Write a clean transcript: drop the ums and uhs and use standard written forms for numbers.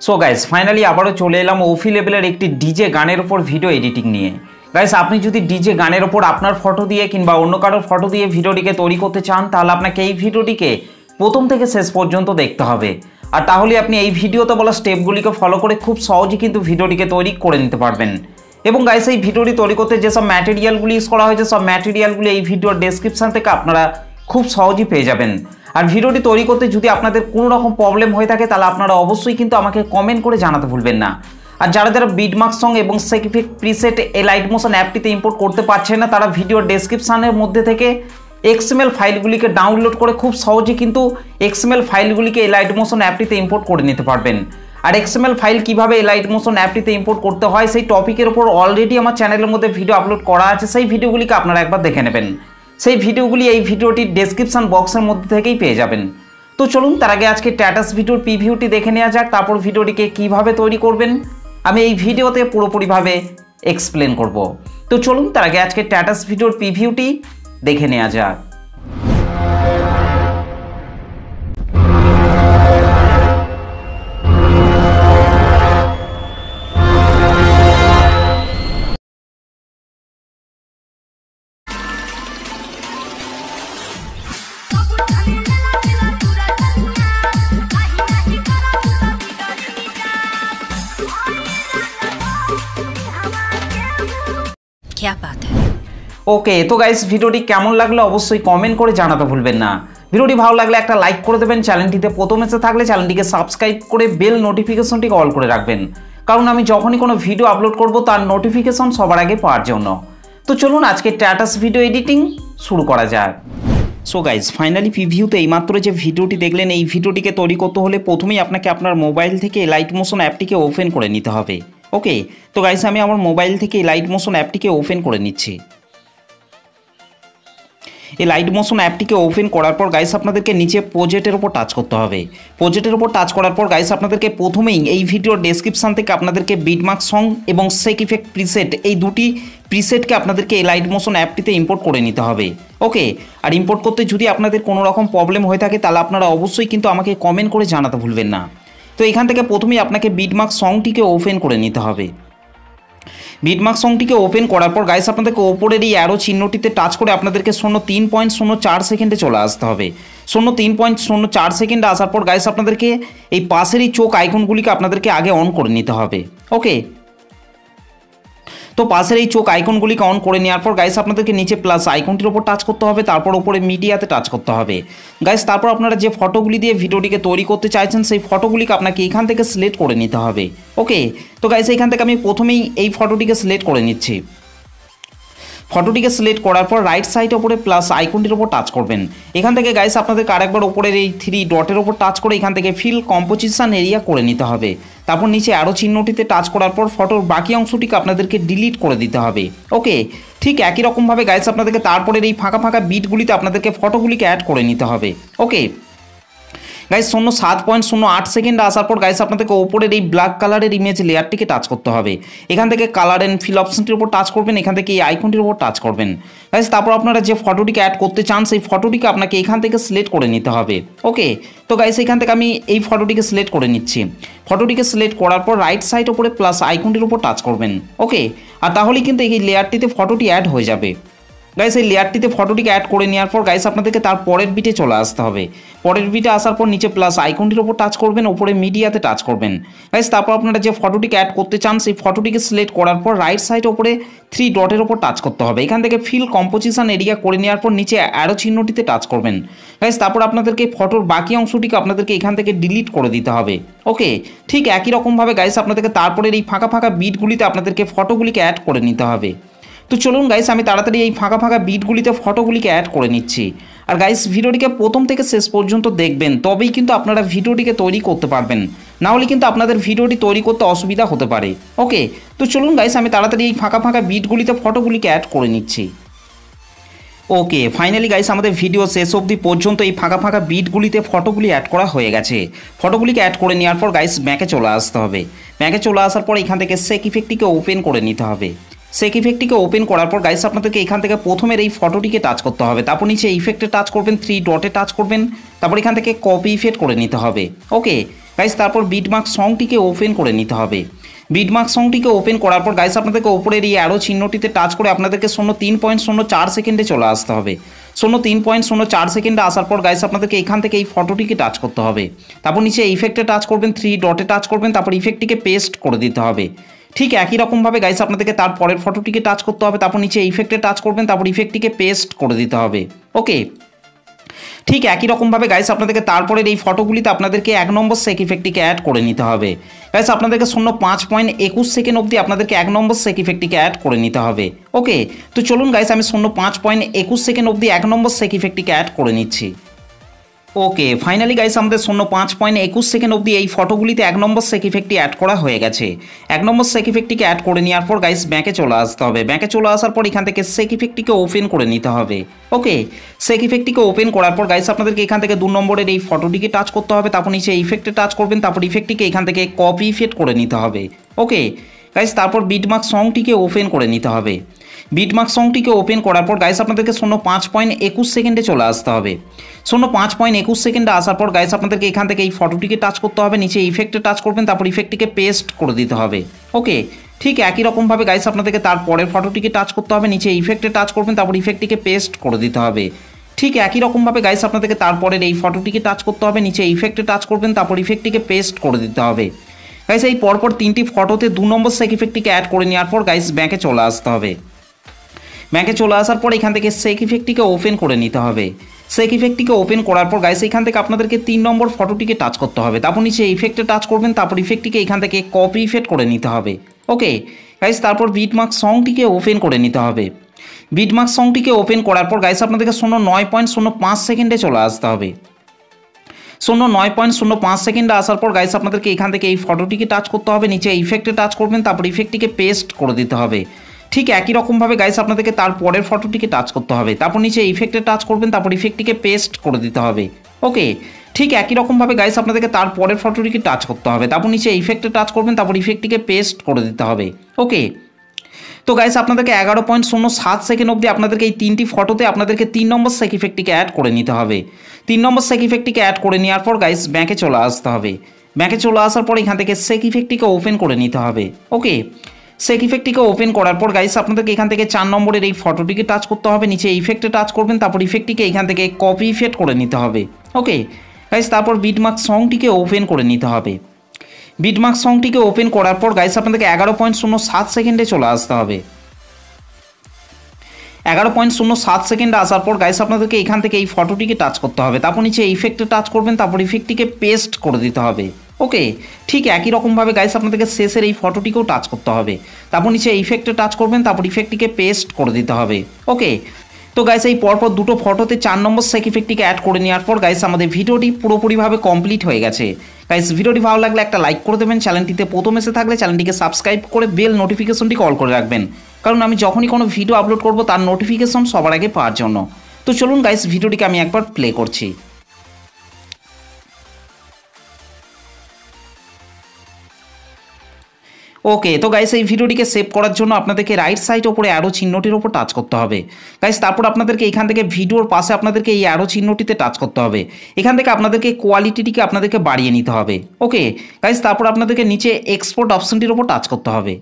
So guys finally আবারও চলে এলাম ওফি লেভেলের একটি ডিজে গানের ওপর ভিডিও এডিটিং নিয়ে। গাইস আপনি যদি ডিজে গানের ওপর আপনার ফটো দিয়ে কিংবা অন্য কারোর ফটো দিয়ে ভিডিওটিকে তৈরি করতে চান তাহলে আপনাকে এই ভিডিওটিকে প্রথম থেকে শেষ পর্যন্ত দেখতে হবে। আর তাহলে আপনি এই ভিডিওতে বলা স্টেপগুলিকে ফলো করে খুব সহজেই কিন্তু ভিডিওটিকে তৈরি করে নিতে পারবেন। এবং গাইস এই ভিডিওটি তৈরি করতে যেসব ম্যাটেরিয়ালগুলি ইউজ করা হয়েছে সব ম্যাটেরিয়ালগুলি এই ভিডিওর ডেসক্রিপশন থেকে আপনারা খুব সহজেই পেয়ে যাবেন। আর ভিডিওটি তৈরি করতে যদি আপনাদের কোনো রকম প্রবলেম হয়ে থাকে তাহলে আপনারা অবশ্যই কিন্তু আমাকে কমেন্ট করে জানাতে ভুলবেন না। আর যারা বিটমার্ক সং এবং সেকিফিক প্রিসেট এই লাইট মোশন অ্যাপটিতে ইম্পোর্ট করতে পারছেন না তারা ভিডিওর ডেসক্রিপশনের মধ্যে থেকে এক্সএমএল ফাইলগুলিকে ডাউনলোড করে খুব সহজে কিন্তু এক্সএমএল ফাইলগুলিকে এই লাইট মোশন অ্যাপটিতে ইম্পোর্ট করে নিতে পারবেন। আর এক্সএমএল ফাইল কিভাবে এই লাইট মোশন অ্যাপটিতে ইম্পোর্ট করতে হয় সেই টপিকের উপর অলরেডি আমার চ্যানেলের মধ্যে ভিডিও আপলোড করা আছে, সেই ভিডিওগুলিকে আপনারা একবার দেখে নেবেন। সেই ভিডিওগুলি এই ভিডিওটির ডেসক্রিপশন বক্সের মধ্যে থেকেই পেয়ে যাবেন। তো চলুন তার আগে আজকে স্ট্যাটাস ভিডিওর প্রিভিউটি দেখে নেওয়া যাক, তারপর ভিডিওটিকে কিভাবে তৈরি করবেন আমি এই ভিডিওতে পুরোপুরিভাবে এক্সপ্লেন করব। তো চলুন তার আগে আজকে স্ট্যাটাস ভিডিওর প্রিভিউটি দেখে নেওয়া যাক। क्या बात है। ওকে তো গাইস ভিডিওটি কেমন লাগলো অবশ্যই কমেন্ট করে জানাতে ভুলবেন না। ভিডিওটি ভালো লাগলে একটা লাইক করে দেবেন, চ্যানেলটিতে প্রথম এসে থাকলে চ্যানেলটিকে সাবস্ক্রাইব করে বেল নোটিফিকেশনটিকে অল করে রাখবেন, কারণ আমি যখনই কোনো ভিডিও আপলোড করব তার নোটিফিকেশন সবার আগে পাওয়ার জন্য। তো চলুন আজকে স্ট্যাটাস ভিডিও এডিটিং শুরু করা যাক। সো গাইস ফাইনালি প্রিভিউতে এইমাত্র যে ভিডিওটি দেখলেন এই ভিডিওটিকে তৈরি করতে হলে প্রথমেই আপনাকে আপনার মোবাইল থেকে লাইট মোশন অ্যাপটিকে ওপেন করে নিতে হবে। ওকে তো গাইস আমি আমার মোবাইল থেকে লাইট মোশন অ্যাপটিকে ওপেন করে নিচ্ছি। এই লাইট মোশন অ্যাপটিকে ওপেন করার পর গাইস আপনাদেরকে নিচে প্রজেক্টের উপর টাচ করতে হবে। প্রজেক্টের উপর টাচ করার পর গাইস আপনাদেরকে প্রথমেই এই ভিডিওর ডেসক্রিপশন থেকে আপনাদেরকে বিটমার্ক সং এবং সেকিফিক প্রিসেট এই দুটি প্রিসেটকে আপনাদেরকে এই লাইট মোশন অ্যাপটিতে ইম্পোর্ট করে নিতে হবে। ওকে আর ইম্পোর্ট করতে যদি আপনাদের কোনো রকম প্রবলেম হয়ে থাকে তাহলে আপনারা অবশ্যই কিন্তু আমাকে কমেন্ট করে জানাতে ভুলবেন না। তো এখান থেকে প্রথমেই আপনাকে বিটমার্ক সংটিকে ওপেন করে নিতে হবে। বিটমার্ক সংটিকে ওপেন করার পর গাইস আপনাদেরকে ওপরের এই অ্যারো চিহ্নটিতে টাচ করে আপনাদেরকে 0.03 সেকেন্ডে চলে আসতে হবে। 0.03 সেকেন্ডে আসার পর গাইস আপনাদেরকে এই পাশের এই চোখ আইকনগুলিকে আপনাদেরকে আগে অন করে নিতে হবে। ওকে তো পাশের এই চোখ আইকনগুলিকে অন করে নেওয়ার পর গাইস আপনাদেরকে নিচে প্লাস আইকনটির উপর টাচ করতে হবে, তারপর উপরে মিডিয়াতে টাচ করতে হবে। গাইস তারপর আপনারা যে ফটোগুলি দিয়ে ভিডিওটিকে তৈরি করতে চাইছেন সেই ফটোগুলিকে আপনাকে এখান থেকে সিলেক্ট করে নিতে হবে। ওকে তো গাইস এখান থেকে আমি প্রথমেই এই ফটোটিকে সিলেক্ট করে নিচ্ছি। ফটোটিকে সিলেক্ট করার পর রাইট সাইডে উপরে প্লাস আইকনটির উপর টাচ করবেন। এখান থেকে গাইস আপনাদেরকে আরেকবার উপরের এই 3 ডটের উপর টাচ করে এখান থেকে ফিল কম্পোজিশন এরিয়া করে নিতে হবে। তারপর নিচে আরও চিহ্নটিতে টাচ করার পর ফটোর বাকি অংশটিকে আপনাদেরকে ডিলিট করে দিতে হবে। ওকে ঠিক একই রকমভাবে গাইস আপনাদেরকে তারপরের এই ফাঁকা ফাঁকা বিটগুলিতে আপনাদেরকে ফটোগুলিকে অ্যাড করে নিতে হবে। ওকে গাইস 7.08 সেকেন্ডে আসার পর গাইস আপনাদেরকে ওপরের এই ব্ল্যাক কালারের ইমেজ লেয়ারটিকে টাচ করতে হবে। এখান থেকে কালার অ্যান্ড ফিল অপশনটির উপর টাচ করবেন, এখান থেকে এই আইকনটির উপর টাচ করবেন। গাইস তারপর আপনারা যে ফটোটিকে অ্যাড করতে চান সেই ফটোটিকে আপনাকে এখান থেকে সিলেক্ট করে নিতে হবে। ওকে তো গাইস এখান থেকে আমি এই ফটোটিকে সিলেক্ট করে নিচ্ছি। ফটোটিকে সিলেক্ট করার পর রাইট সাইড উপরে প্লাস আইকনটির উপর টাচ করবেন। ওকে আর তাহলেই কিন্তু এই লেয়ারটিতে ফটোটি অ্যাড হয়ে যাবে। গাইস এই লেয়ারটিতে ফটোটিকে অ্যাড করে নেওয়ার পর গাইস আপনাদেরকে তার পরের বিটে চলে আসতে হবে। পরের বিটে আসার পর নিচে প্লাস আইকনটির উপর টাচ করবেন, ওপরে মিডিয়াতে টাচ করবেন। গাইস তারপর আপনারা যে ফটোটিকে অ্যাড করতে চান সেই ফটোটিকে সিলেক্ট করার পর রাইট সাইড ওপরে 3 ডটের উপর টাচ করতে হবে। এখান থেকে ফিল কম্পোজিশন এরিয়া করে নেওয়ার পর নিচে অ্যারো চিহ্নটিতে টাচ করবেন। গাইস তারপর আপনাদেরকে ফটোর বাকি অংশটিকে আপনাদেরকে এখান থেকে ডিলিট করে দিতে হবে। ওকে ঠিক একই রকমভাবে গাইস আপনাদেরকে তারপরের এই ফাঁকা ফাঁকা বিটগুলিতে আপনাদেরকে ফটোগুলিকে অ্যাড করে নিতে হবে। তো চলুন গাইস আমি তাড়াতাড়ি এই ফাঁকা ফাঁকা বিটগুলিতে ফটোগুলিকে অ্যাড করে নিচ্ছি। আর গাইস ভিডিওটিকে প্রথম থেকে শেষ পর্যন্ত দেখবেন, তবেই কিন্তু আপনারা ভিডিওটিকে তৈরি করতে পারবেন, না হলে কিন্তু আপনাদের ভিডিওটি তৈরি করতে অসুবিধা হতে পারে। ওকে তো চলুন গাইস আমি তাড়াতাড়ি এই ফাঁকা ফাঁকা বিটগুলিতে ফটোগুলিকে অ্যাড করে নিচ্ছি। ওকে ফাইনালি গাইস আমাদের ভিডিও শেষ অবধি পর্যন্ত এই ফাঁকা ফাঁকা বিটগুলিতে ফটোগুলি অ্যাড করা হয়ে গেছে। ফটোগুলিকে অ্যাড করে নেওয়ার পর গাইস ব্যাকে চলে আসতে হবে। ব্যাকে চলে আসার পর এখান থেকে সেক ইফেক্টটিকে ওপেন করে নিতে হবে। সেক ইফেক্টটিকে ওপেন করার পর গাইস আপনাদেরকে এখান থেকে প্রথমের এই ফটোটিকে টাচ করতে হবে, তারপর নিচে ইফেক্টে টাচ করবেন, 3 ডটে টাচ করবেন, তারপর এখান থেকে কপি ইফেক্ট করে নিতে হবে। ওকে গাইস, তারপর বিটমার্ক সংটিকে ওপেন করে নিতে হবে। বিটমার্ক সংটিকে ওপেন করার পর গাইস আপনাদেরকে ওপরের এই অ্যারো চিহ্নটিতে টাচ করে আপনাদেরকে 0.304 সেকেন্ডে চলে আসতে হবে। 0.304 সেকেন্ডে আসার পর গাইস আপনাদেরকে এখান থেকে এই ফটোটিকে টাচ করতে হবে, তারপর নিচে ইফেক্টে টাচ করবেন, 3 ডটে টাচ করবেন, তারপর ইফেক্টটিকে পেস্ট করে দিতে হবে। ঠিক একই রকমভাবে গাইস আপনাদেরকে তার পরের ফটোটিকে টাচ করতে হবে, তারপর নিচে ইফেক্টে টাচ করবেন, তারপর ইফেক্টটিকে পেস্ট করে দিতে হবে। ওকে, ঠিক একই রকমভাবে গাইস আপনাদেরকে তারপরের এই ফটোগুলিতে আপনাদেরকে 1 নম্বর সেক ইফেক্টটিকে অ্যাড করে নিতে হবে। গাইস আপনাদেরকে 0.5.21 সেকেন্ড অবধি আপনাদেরকে 1 নম্বর সেক ইফেক্টটিকে অ্যাড করে নিতে হবে। ওকে, তো চলুন গাইস আমি 0.5.21 সেকেন্ড অবধি 1 নম্বর সেক ইফেক্টটিকে অ্যাড করে নিচ্ছি। ওকে, ফাইনালি গাইস আমাদের 0.5.21 সেকেন্ড অবধি এই ফটোগুলিতে 1 নম্বর সেক ইফেক্টটি অ্যাড করা হয়ে গেছে। 1 নম্বর সেক ইফেক্টটিকে অ্যাড করে নেওয়ার পর গাইস ব্যাকে চলে আসতে হবে। ব্যাকে চলে আসার পর এখান থেকে সেক ইফেক্টটিকে ওপেন করে নিতে হবে। ওকে, সেক ইফেক্টটিকে ওপেন করার পর গাইস আপনাদেরকে এখান থেকে 2 নম্বরের এই ফটোটিকে টাচ করতে হবে, তারপর নিচে ইফেক্টে টাচ করবেন, তারপর ইফেক্টটিকে এখান থেকে কপি ইফেক্ট করে নিতে হবে। ওকে গাইস, তারপর বিটমার্ক সংটিকে ওপেন করে নিতে হবে। বিটমার্ক সংটিকে ওপেন করার পর গাইস আপনাদেরকে 0.5.21 সেকেন্ডে চলে আসতে হবে। 0.5.21 সেকেন্ডে আসার পর গাইস আপনাদেরকে এখান থেকে এই ফটোটিকে টাচ করতে হবে, নিচে ইফেক্টে টাচ করবেন, তারপর ইফেক্টটিকে পেস্ট করে দিতে হবে। ওকে, ঠিক একই রকমভাবে গাইস আপনাদেরকে তার পরের ফটোটিকে টাচ করতে হবে, নিচে ইফেক্টে টাচ করবেন, তারপর ইফেক্টটিকে পেস্ট করে দিতে হবে। ঠিক একই রকমভাবে গাইস আপনাদেরকে তারপরের এই ফটোটিকে টাচ করতে হবে, নিচে ইফেক্টে টাচ করবেন, তারপর ইফেক্টটিকে পেস্ট করে দিতে হবে। গাইস এই পরপর 3টি ফটোতে 2 নম্বর সেক ইফেক্টটিকে অ্যাড করে নেওয়ার পর গাইস ব্যাকে চলে আসতে হবে। ব্যাকে চলে আসার পর এখান থেকে সেক ইফেক্টটিকে ওপেন করে নিতে হবে। সেক ইফেক্টটিকে ওপেন করার পর গাইস এখান থেকে আপনাদেরকে 3 নম্বর ফটোটিকে টাচ করতে হবে, তারপর নিচে ইফেক্টে টাচ করবেন, তারপর ইফেক্টটিকে এখান থেকে কপি ইফেক্ট করে নিতে হবে। ওকে গাইস, তারপর বিটমার্ক সংটিকে ওপেন করে নিতে হবে। বিটমার্ক সংটিকে ওপেন করার পর গাইস আপনাদেরকে 9.05 সেকেন্ডে চলে আসতে হবে। 9.05 সেকেন্ডে আসার পর গাইস আপনাদেরকে এখান থেকে এই ফটোটিকে টাচ করতে হবে, নিচে ইফেক্টে টাচ করবেন, তারপর ইফেক্টটিকে পেস্ট করে দিতে হবে। ঠিক একই রকমভাবে গাইস আপনাদেরকে তার পরের ফটোটিকে টাচ করতে হবে, তারপর নিচে ইফেক্টে টাচ করবেন, তারপর ইফেক্টটিকে পেস্ট করে দিতে হবে। ওকে, ঠিক একই রকমভাবে গাইস আপনাদেরকে তার পরের ফটোটিকে টাচ করতে হবে, তারপর নিচে ইফেক্টে টাচ করবেন, তারপর ইফেক্টটিকে পেস্ট করে দিতে হবে। ওকে, তো গাইস আপনাদেরকে 11.07 সেকেন্ড অবধি আপনাদেরকে এই 3টি ফটোতে আপনাদেরকে 3 নম্বর সেক ইফেক্টটিকে অ্যাড করে নিতে হবে। 3 নম্বর সেক ইফেক্টটিকে অ্যাড করে নেওয়ার পর গাইস ব্যাকে চলে আসতে হবে। ব্যাকে চলে আসার পর এখান থেকে সেক ইফেক্টটিকে ওপেন করে নিতে হবে। ওকে, সেক ইফেক্টটিকে ওপেন করার পর গাইস আপনাদেরকে এখান থেকে 4 নম্বরের এই ফটোটিকে টাচ করতে হবে, নিচে ইফেক্টে টাচ করবেন, তারপর ইফেক্টটিকে এখান থেকে কপি ইফেক্ট করে নিতে হবে। ওকে গাইস, তারপর বিটমার্ক সংটিকে ওপেন করে নিতে হবে। বিটমার্ক সংটিকে ওপেন করার পর গাইস আপনাদেরকে 11.07 সেকেন্ডে চলে আসতে হবে। 11.07 সেকেন্ডে আসার পর গাইস আপনাদেরকে এখান থেকে এই ফটোটিকে টাচ করতে হবে, তারপর নিচে ইফেক্টে টাচ করবেন, তারপর ইফেক্টটিকে পেস্ট করে দিতে হবে। ওকে, ঠিক একই রকমভাবে গাইস আপনাদেরকে শেষের এই ফটোটিকেও টাচ করতে হবে, তারপর নিচে ইফেক্টে টাচ করবেন, তারপর ইফেক্টটিকে পেস্ট করে দিতে হবে। ওকে, তো গাইস এই পরপর দুটো ফটোতে 4 নম্বর সেক ইফেক্টটিকে অ্যাড করে নেওয়ার পর গাইস আমাদের ভিডিওটি পুরোপুরিভাবে কমপ্লিট হয়ে গেছে। গাইস ভিডিওটি ভালো লাগলে একটা লাইক করে দেবেন, চ্যানেলটিতে প্রথম এসে থাকলে চ্যানেলটিকে সাবস্ক্রাইব করে বেল নোটিফিকেশনটি অল করে রাখবেন, কারণ আমি যখনই কোনো ভিডিও আপলোড করব তার নোটিফিকেশন সবার আগে পাওয়ার জন্য। তো চলুন গাইস ভিডিওটিকে আমি একবার প্লে করছি। ওকে, তো গাইস এই ভিডিওটিকে সেভ করার জন্য আপনাদেরকে রাইট সাইড ওপরে অ্যারো চিহ্নটির ওপর টাচ করতে হবে। গাইস তারপর আপনাদেরকে এখান থেকে ভিডিওর পাশে আপনাদেরকে এই অ্যারো চিহ্নটিতে টাচ করতে হবে। এখান থেকে আপনাদেরকে কোয়ালিটিটিকে আপনাদেরকে বাড়িয়ে নিতে হবে। ওকে গাইস, তারপর আপনাদেরকে নিচে এক্সপোর্ট অপশনটির ওপর টাচ করতে হবে।